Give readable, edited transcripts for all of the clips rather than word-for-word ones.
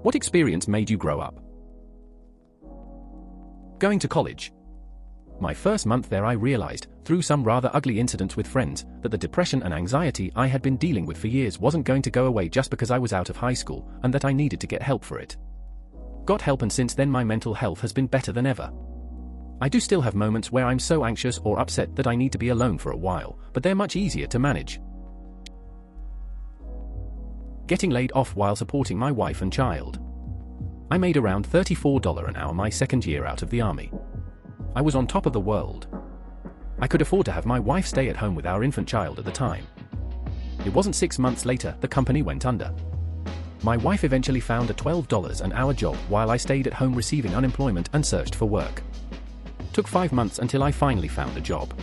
What experience made you grow up? Going to college. My first month there I realized, through some rather ugly incidents with friends, that the depression and anxiety I had been dealing with for years wasn't going to go away just because I was out of high school, and that I needed to get help for it. Got help, and since then my mental health has been better than ever. I do still have moments where I'm so anxious or upset that I need to be alone for a while, but they're much easier to manage. Getting laid off while supporting my wife and child. I made around $34 an hour my second year out of the army. I was on top of the world. I could afford to have my wife stay at home with our infant child at the time. It wasn't 6 months later the company went under. My wife eventually found a $12 an hour job while I stayed at home receiving unemployment and searched for work. Took 5 months until I finally found a job.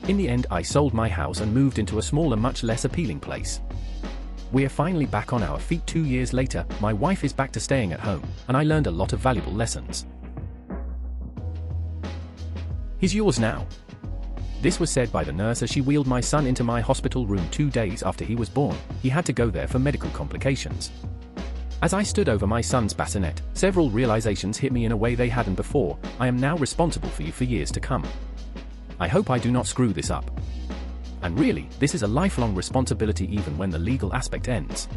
In the end I sold my house and moved into a smaller, much less appealing place. We're finally back on our feet 2 years later, my wife is back to staying at home, and I learned a lot of valuable lessons. He's yours now. This was said by the nurse as she wheeled my son into my hospital room 2 days after he was born. He had to go there for medical complications. As I stood over my son's bassinet, several realizations hit me in a way they hadn't before. I am now responsible for you for years to come. I hope I do not screw this up. And really, this is a lifelong responsibility even when the legal aspect ends.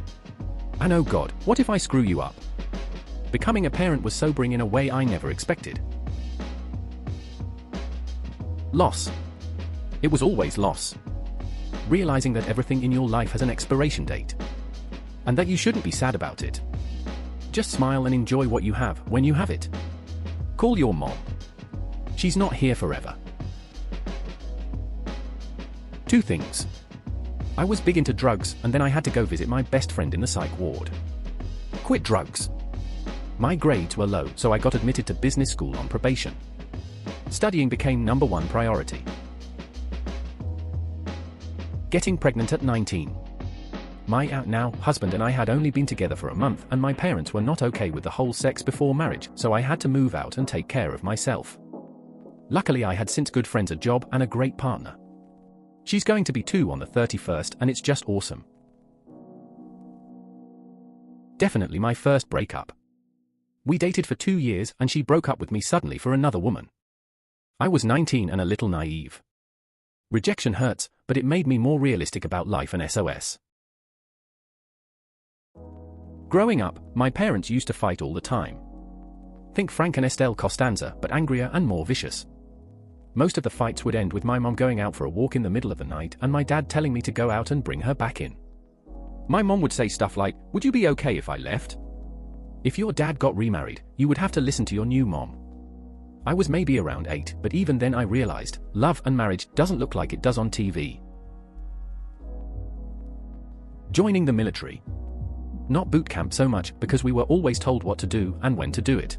And oh God, what if I screw you up? Becoming a parent was sobering in a way I never expected. Loss. It was always loss. Realizing that everything in your life has an expiration date. And that you shouldn't be sad about it. Just smile and enjoy what you have when you have it. Call your mom. She's not here forever. 2 things. I was big into drugs, and then I had to go visit my best friend in the psych ward. Quit drugs. My grades were low, so I got admitted to business school on probation. Studying became #1 priority. Getting pregnant at 19. My now husband and I had only been together for a month, and my parents were not okay with the whole sex before marriage, so I had to move out and take care of myself. Luckily I had since good friends, a job, and a great partner. She's going to be 2 on the 31st, and it's just awesome. Definitely my first breakup. We dated for 2 years, and she broke up with me suddenly for another woman. I was 19 and a little naive. Rejection hurts, but it made me more realistic about life and SOS. Growing up, my parents used to fight all the time. Think Frank and Estelle Costanza, but angrier and more vicious. Most of the fights would end with my mom going out for a walk in the middle of the night and my dad telling me to go out and bring her back in. My mom would say stuff like, "Would you be okay if I left?" If your dad got remarried, you would have to listen to your new mom. I was maybe around 8, but even then I realized, love and marriage doesn't look like it does on TV. Joining the military. Not boot camp so much, because we were always told what to do and when to do it.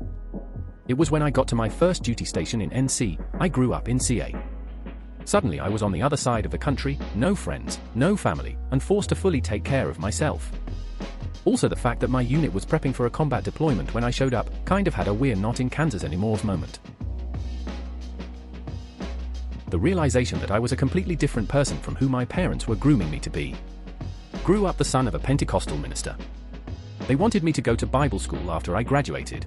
It was when I got to my first duty station in NC, I grew up in CA. Suddenly I was on the other side of the country, no friends, no family, and forced to fully take care of myself. Also the fact that my unit was prepping for a combat deployment when I showed up, kind of had a "we're not in Kansas anymore" moment. The realization that I was a completely different person from who my parents were grooming me to be. Grew up the son of a Pentecostal minister. They wanted me to go to Bible school after I graduated.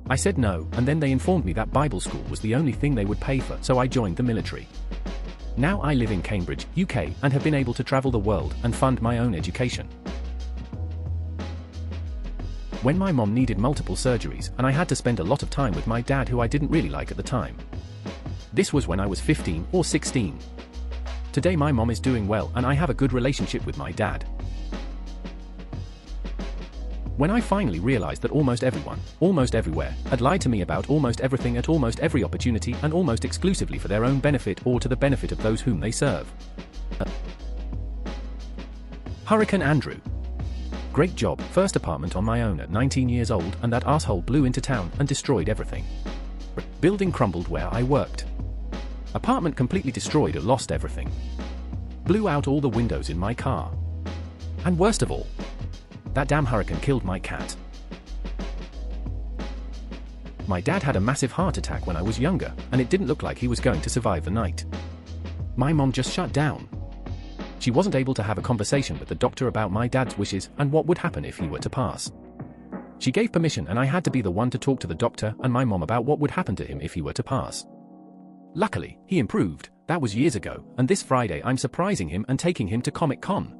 I said no, and then they informed me that Bible school was the only thing they would pay for, so I joined the military. Now I live in Cambridge, UK, and have been able to travel the world and fund my own education. When my mom needed multiple surgeries, and I had to spend a lot of time with my dad, who I didn't really like at the time. This was when I was 15 or 16. Today my mom is doing well, and I have a good relationship with my dad. When I finally realized that almost everyone, almost everywhere, had lied to me about almost everything at almost every opportunity, and almost exclusively for their own benefit or to the benefit of those whom they serve. Hurricane Andrew. Great job, first apartment on my own at 19 years old, and that asshole blew into town and destroyed everything. Building crumbled where I worked. Apartment completely destroyed or lost everything. Blew out all the windows in my car. And worst of all, that damn hurricane killed my cat. My dad had a massive heart attack when I was younger, and it didn't look like he was going to survive the night. My mom just shut down. She wasn't able to have a conversation with the doctor about my dad's wishes and what would happen if he were to pass. She gave permission and I had to be the one to talk to the doctor and my mom about what would happen to him if he were to pass. Luckily, he improved. That was years ago, and this Friday I'm surprising him and taking him to Comic-Con.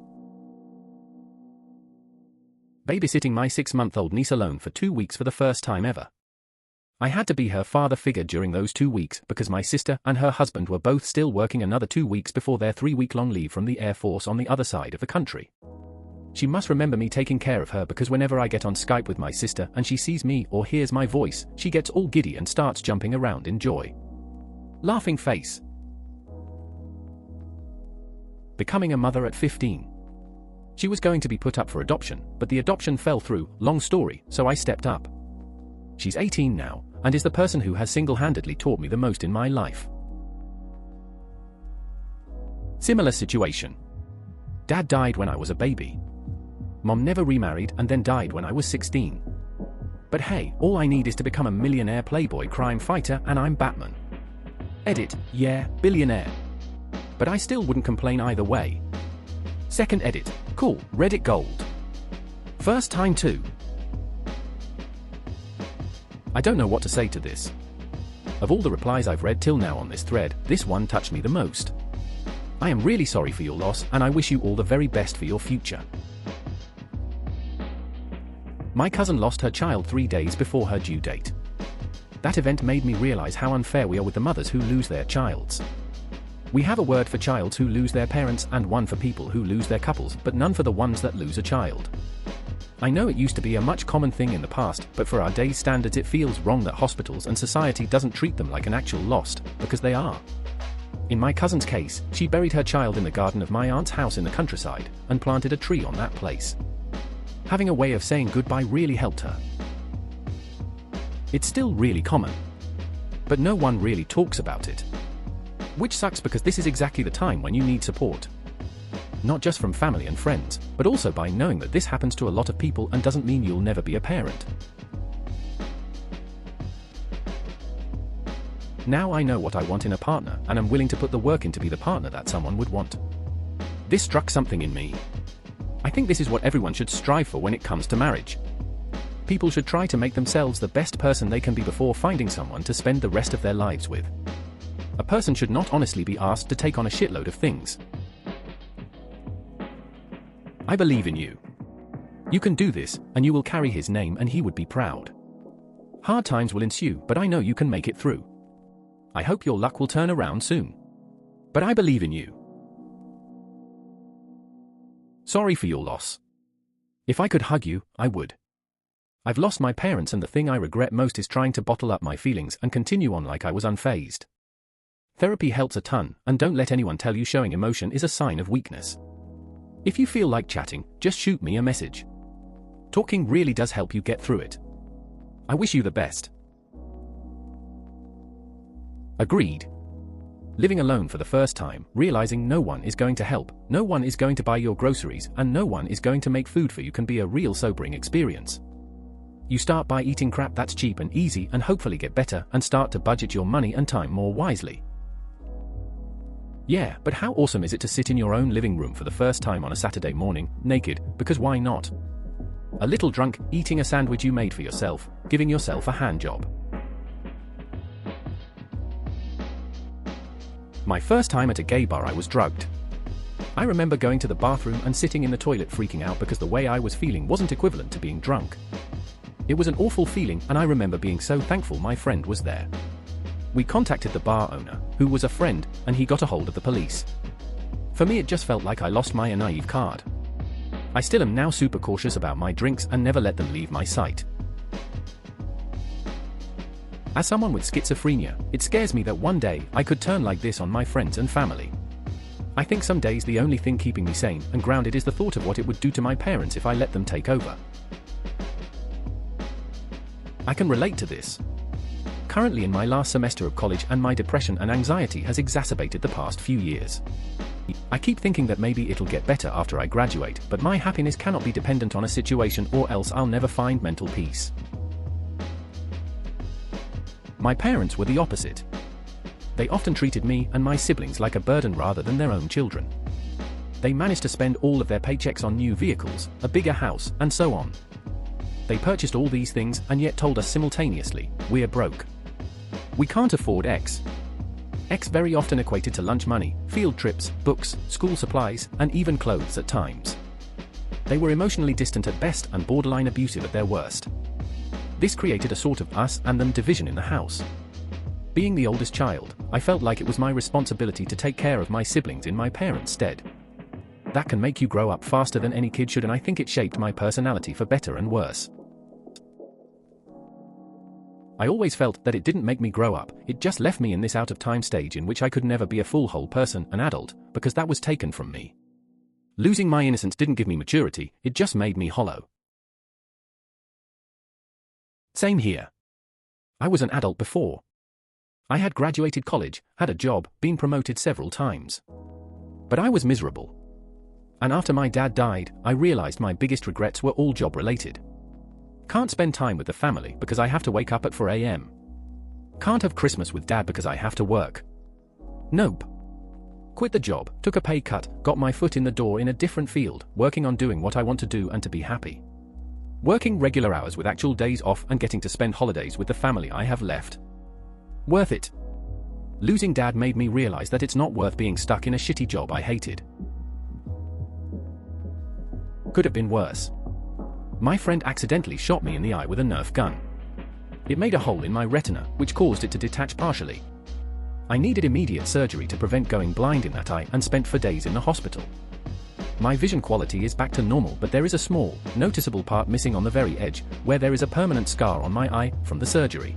Babysitting my 6-month-old niece alone for 2 weeks for the first time ever. I had to be her father figure during those 2 weeks because my sister and her husband were both still working another 2 weeks before their 3-week-long leave from the Air Force on the other side of the country. She must remember me taking care of her because whenever I get on Skype with my sister and she sees me or hears my voice, she gets all giddy and starts jumping around in joy. Laughing face. Becoming a mother at 15. She was going to be put up for adoption, but the adoption fell through, long story, so I stepped up. She's 18 now, and is the person who has single-handedly taught me the most in my life. Similar situation. Dad died when I was a baby. Mom never remarried and then died when I was 16. But hey, all I need is to become a millionaire playboy crime fighter and I'm Batman. Edit, yeah, billionaire. But I still wouldn't complain either way. Second edit, cool, Reddit gold. First time too. I don't know what to say to this. Of all the replies I've read till now on this thread, this one touched me the most. I am really sorry for your loss and I wish you all the very best for your future. My cousin lost her child 3 days before her due date. That event made me realize how unfair we are with the mothers who lose their childs. We have a word for childs who lose their parents and one for people who lose their couples, but none for the ones that lose a child. I know it used to be a much common thing in the past, but for our day's standards it feels wrong that hospitals and society doesn't treat them like an actual lost, because they are. In my cousin's case, she buried her child in the garden of my aunt's house in the countryside, and planted a tree on that place. Having a way of saying goodbye really helped her. It's still really common. But no one really talks about it. Which sucks because this is exactly the time when you need support. Not just from family and friends, but also by knowing that this happens to a lot of people and doesn't mean you'll never be a parent. Now I know what I want in a partner and I'm willing to put the work in to be the partner that someone would want. This struck something in me. I think this is what everyone should strive for when it comes to marriage. People should try to make themselves the best person they can be before finding someone to spend the rest of their lives with. A person should not honestly be asked to take on a shitload of things. I believe in you. You can do this, and you will carry his name and he would be proud. Hard times will ensue, but I know you can make it through. I hope your luck will turn around soon. But I believe in you. Sorry for your loss. If I could hug you, I would. I've lost my parents and the thing I regret most is trying to bottle up my feelings and continue on like I was unfazed. Therapy helps a ton, and don't let anyone tell you showing emotion is a sign of weakness. If you feel like chatting, just shoot me a message. Talking really does help you get through it. I wish you the best. Agreed. Living alone for the first time, realizing no one is going to help, no one is going to buy your groceries, and no one is going to make food for you can be a real sobering experience. You start by eating crap that's cheap and easy and hopefully get better and start to budget your money and time more wisely. Yeah, but how awesome is it to sit in your own living room for the first time on a Saturday morning, naked, because why not? A little drunk, eating a sandwich you made for yourself, giving yourself a hand job. My first time at a gay bar I was drugged. I remember going to the bathroom and sitting in the toilet freaking out because the way I was feeling wasn't equivalent to being drunk. It was an awful feeling and I remember being so thankful my friend was there. We contacted the bar owner, who was a friend, and he got a hold of the police. For me it just felt like I lost my naive card. I still am now super cautious about my drinks and never let them leave my sight. As someone with schizophrenia, it scares me that one day I could turn like this on my friends and family. I think some days the only thing keeping me sane and grounded is the thought of what it would do to my parents if I let them take over. I can relate to this. Currently in my last semester of college and my depression and anxiety has exacerbated the past few years. I keep thinking that maybe it'll get better after I graduate, but my happiness cannot be dependent on a situation or else I'll never find mental peace. My parents were the opposite. They often treated me and my siblings like a burden rather than their own children. They managed to spend all of their paychecks on new vehicles, a bigger house, and so on. They purchased all these things and yet told us simultaneously, we're broke. We can't afford X. X very often equated to lunch money, field trips, books, school supplies, and even clothes at times. They were emotionally distant at best and borderline abusive at their worst. This created a sort of us and them division in the house. Being the oldest child, I felt like it was my responsibility to take care of my siblings in my parents' stead. That can make you grow up faster than any kid should, and I think it shaped my personality for better and worse. I always felt that it didn't make me grow up, it just left me in this out-of-time stage in which I could never be a full whole person, an adult, because that was taken from me. Losing my innocence didn't give me maturity, it just made me hollow. Same here. I was an adult before. I had graduated college, had a job, been promoted several times. But I was miserable. And after my dad died, I realized my biggest regrets were all job-related. Can't spend time with the family because I have to wake up at 4 a.m. Can't have Christmas with dad because I have to work. Nope. Quit the job, took a pay cut, got my foot in the door in a different field, working on doing what I want to do and to be happy. Working regular hours with actual days off and getting to spend holidays with the family I have left. Worth it. Losing dad made me realize that it's not worth being stuck in a shitty job I hated. Could have been worse. My friend accidentally shot me in the eye with a Nerf gun. It made a hole in my retina, which caused it to detach partially. I needed immediate surgery to prevent going blind in that eye and spent 4 days in the hospital. My vision quality is back to normal, but there is a small, noticeable part missing on the very edge, where there is a permanent scar on my eye from the surgery.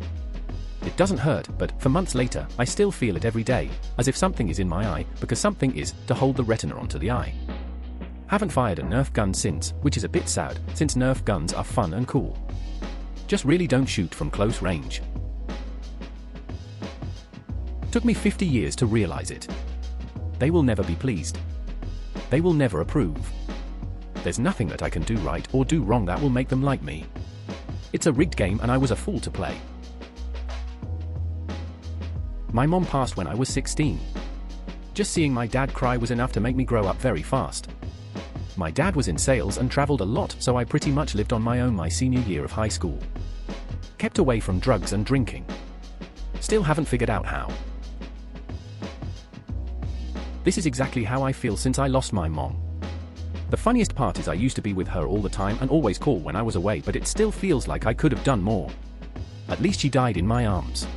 It doesn't hurt, but for months later, I still feel it every day, as if something is in my eye, because something is to hold the retina onto the eye. Haven't fired a Nerf gun since, which is a bit sad, since Nerf guns are fun and cool. Just really don't shoot from close range. Took me 50 years to realize it. They will never be pleased. They will never approve. There's nothing that I can do right or do wrong that will make them like me. It's a rigged game and I was a fool to play. My mom passed when I was 16. Just seeing my dad cry was enough to make me grow up very fast. My dad was in sales and traveled a lot, so I pretty much lived on my own my senior year of high school. Kept away from drugs and drinking. Still haven't figured out how. This is exactly how I feel since I lost my mom. The funniest part is I used to be with her all the time and always call when I was away, but it still feels like I could have done more. At least she died in my arms.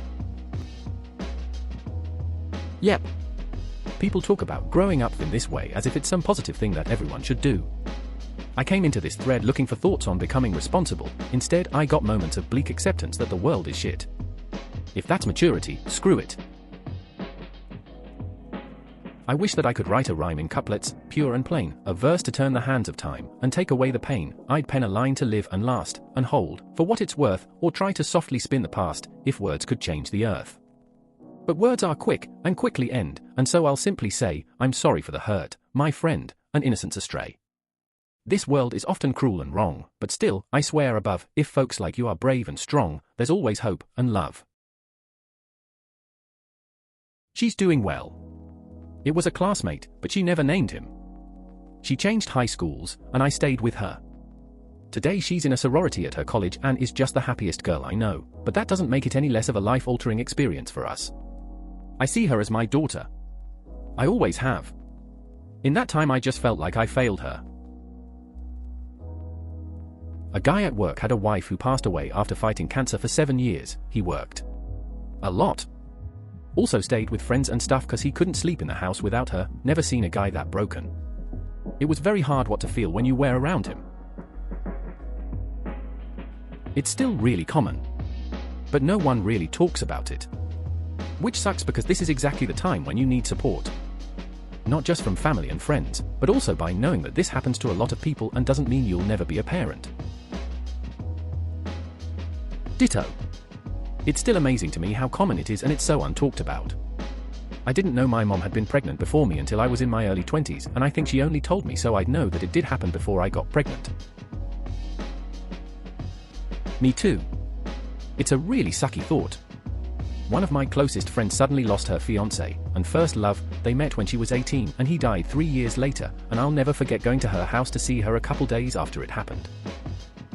Yep. People talk about growing up in this way as if it's some positive thing that everyone should do. I came into this thread looking for thoughts on becoming responsible. Instead, I got moments of bleak acceptance that the world is shit. If that's maturity, screw it. I wish that I could write a rhyme in couplets, pure and plain, a verse to turn the hands of time and take away the pain. I'd pen a line to live and last and hold for what it's worth, or try to softly spin the past if words could change the earth. But words are quick and quickly end, and so I'll simply say, I'm sorry for the hurt, my friend, an innocence astray. This world is often cruel and wrong, but still, I swear above, if folks like you are brave and strong, there's always hope and love. She's doing well. It was a classmate, but she never named him. She changed high schools, and I stayed with her. Today she's in a sorority at her college and is just the happiest girl I know, but that doesn't make it any less of a life-altering experience for us. I see her as my daughter. I always have. In that time I just felt like I failed her. A guy at work had a wife who passed away after fighting cancer for 7 years. He worked a lot. Also stayed with friends and stuff cause he couldn't sleep in the house without her. Never seen a guy that broken. It was very hard what to feel when you were around him. It's still really common. But no one really talks about it. Which sucks because this is exactly the time when you need support. Not just from family and friends, but also by knowing that this happens to a lot of people and doesn't mean you'll never be a parent. Ditto. It's still amazing to me how common it is and it's so untalked about. I didn't know my mom had been pregnant before me until I was in my early 20s, and I think she only told me so I'd know that it did happen before I got pregnant. Me too. It's a really sucky thought. One of my closest friends suddenly lost her fiancé and first love. They met when she was 18 and he died 3 years later, and I'll never forget going to her house to see her a couple days after it happened.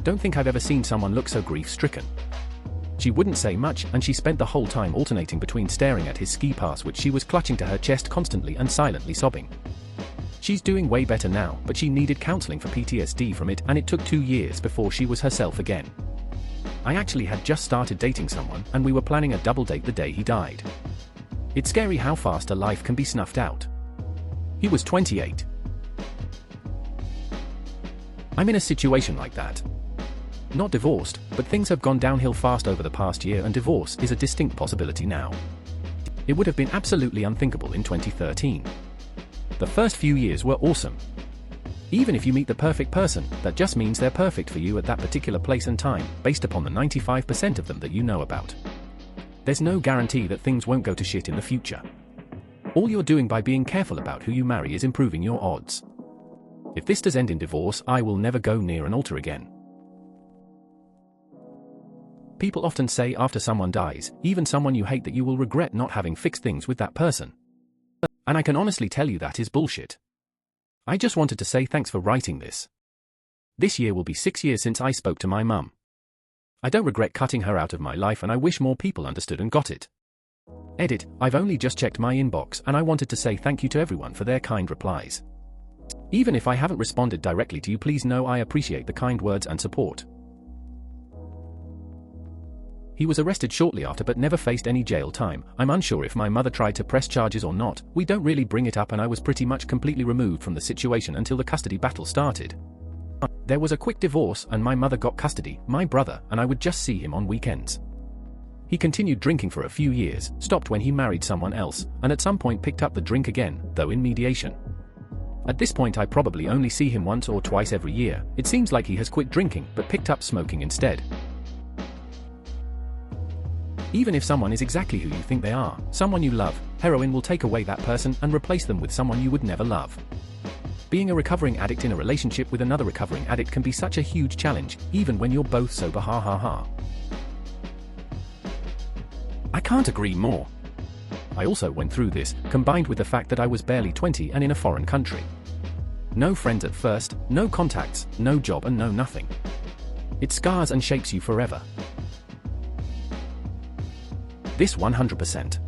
Don't think I've ever seen someone look so grief-stricken. She wouldn't say much, and she spent the whole time alternating between staring at his ski pass, which she was clutching to her chest constantly, and silently sobbing. She's doing way better now, but she needed counseling for PTSD from it, and it took 2 years before she was herself again. I actually had just started dating someone, and we were planning a double date the day he died. It's scary how fast a life can be snuffed out. He was 28. I'm in a situation like that. Not divorced, but things have gone downhill fast over the past year, and divorce is a distinct possibility now. It would have been absolutely unthinkable in 2013. The first few years were awesome. Even if you meet the perfect person, that just means they're perfect for you at that particular place and time, based upon the 95% of them that you know about. There's no guarantee that things won't go to shit in the future. All you're doing by being careful about who you marry is improving your odds. If this does end in divorce, I will never go near an altar again. People often say after someone dies, even someone you hate, that you will regret not having fixed things with that person. And I can honestly tell you that is bullshit. I just wanted to say thanks for writing this. This year will be 6 years since I spoke to my mum. I don't regret cutting her out of my life, and I wish more people understood and got it. Edit, I've only just checked my inbox, and I wanted to say thank you to everyone for their kind replies. Even if I haven't responded directly to you, please know I appreciate the kind words and support. He was arrested shortly after but never faced any jail time. I'm unsure if my mother tried to press charges or not. We don't really bring it up, and I was pretty much completely removed from the situation until the custody battle started. There was a quick divorce and my mother got custody, my brother, and I would just see him on weekends. He continued drinking for a few years, stopped when he married someone else, and at some point picked up the drink again, though in mediation. At this point I probably only see him once or twice every year. It seems like he has quit drinking but picked up smoking instead. Even if someone is exactly who you think they are, someone you love, heroin will take away that person and replace them with someone you would never love. Being a recovering addict in a relationship with another recovering addict can be such a huge challenge, even when you're both sober. Ha ha ha. I can't agree more. I also went through this, combined with the fact that I was barely 20 and in a foreign country. No friends at first, no contacts, no job, and no nothing. It scars and shapes you forever. This 100%.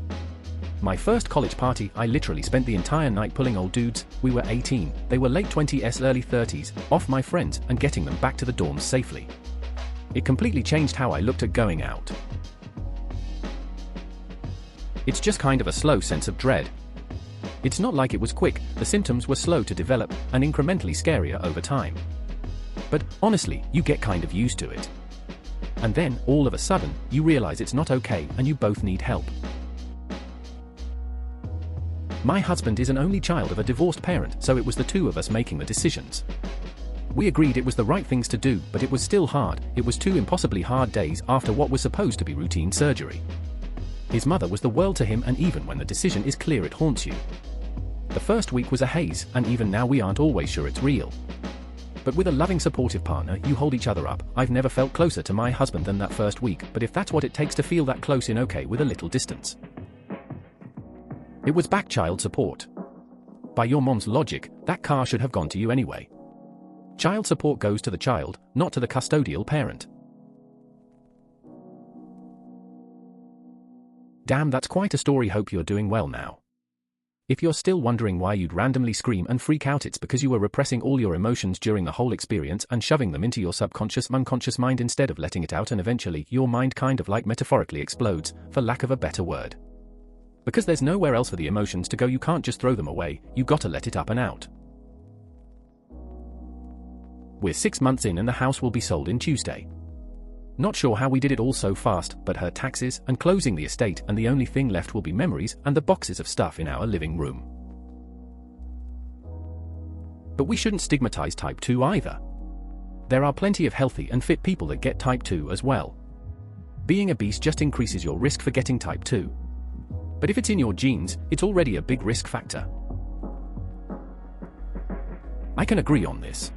My first college party, I literally spent the entire night pulling old dudes, we were 18, they were late 20s, early 30s, off my friends and getting them back to the dorms safely. It completely changed how I looked at going out. It's just kind of a slow sense of dread. It's not like it was quick, the symptoms were slow to develop and incrementally scarier over time. But honestly, you get kind of used to it. And then, all of a sudden, you realize it's not okay and you both need help. My husband is an only child of a divorced parent, so it was the two of us making the decisions. We agreed it was the right things to do, but it was still hard. It was 2 impossibly hard days after what was supposed to be routine surgery. His mother was the world to him, and even when the decision is clear, it haunts you. The first week was a haze, and even now we aren't always sure it's real. But with a loving, supportive partner, you hold each other up. I've never felt closer to my husband than that first week, but if that's what it takes to feel that close, in okay with a little distance. It was back child support. By your mom's logic, that car should have gone to you anyway. Child support goes to the child, not to the custodial parent. Damn, that's quite a story. Hope you're doing well now. If you're still wondering why you'd randomly scream and freak out, it's because you were repressing all your emotions during the whole experience and shoving them into your subconscious, unconscious mind instead of letting it out, and eventually, your mind kind of like metaphorically explodes, for lack of a better word. Because there's nowhere else for the emotions to go, you can't just throw them away, you gotta let it up and out. We're 6 months in and the house will be sold in Tuesday. Not sure how we did it all so fast, but her taxes, and closing the estate, and the only thing left will be memories and the boxes of stuff in our living room. But we shouldn't stigmatize type 2 either. There are plenty of healthy and fit people that get type 2 as well. Being obese just increases your risk for getting type 2. But if it's in your genes, it's already a big risk factor. I can agree on this.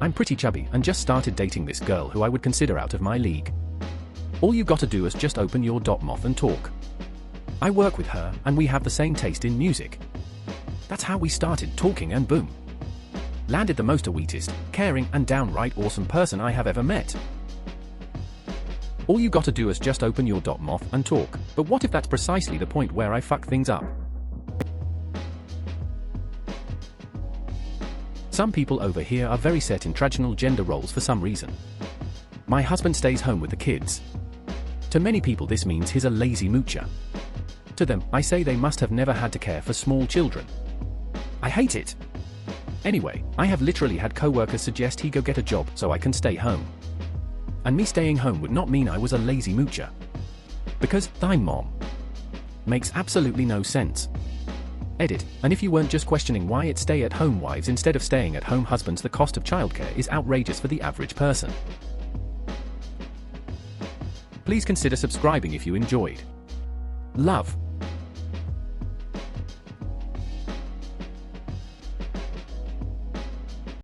I'm pretty chubby and just started dating this girl who I would consider out of my league. All you gotta do is just open your .moth and talk. I work with her and we have the same taste in music. That's how we started talking, and boom. landed the most sweetest, caring, and downright awesome person I have ever met. All you gotta do is just open your mouth and talk, but what if that's precisely the point where I fuck things up? Some people over here are very set in traditional gender roles for some reason. My husband stays home with the kids. To many people this means he's a lazy moocher. To them, I say they must have never had to care for small children. I hate it. Anyway, I have literally had co-workers suggest he go get a job so I can stay home. And me staying home would not mean I was a lazy moocher. Because, thy mom. Makes absolutely no sense. Edit, and if you weren't just questioning why it's stay-at-home wives instead of staying-at-home husbands, the cost of childcare is outrageous for the average person. Please consider subscribing if you enjoyed. Love.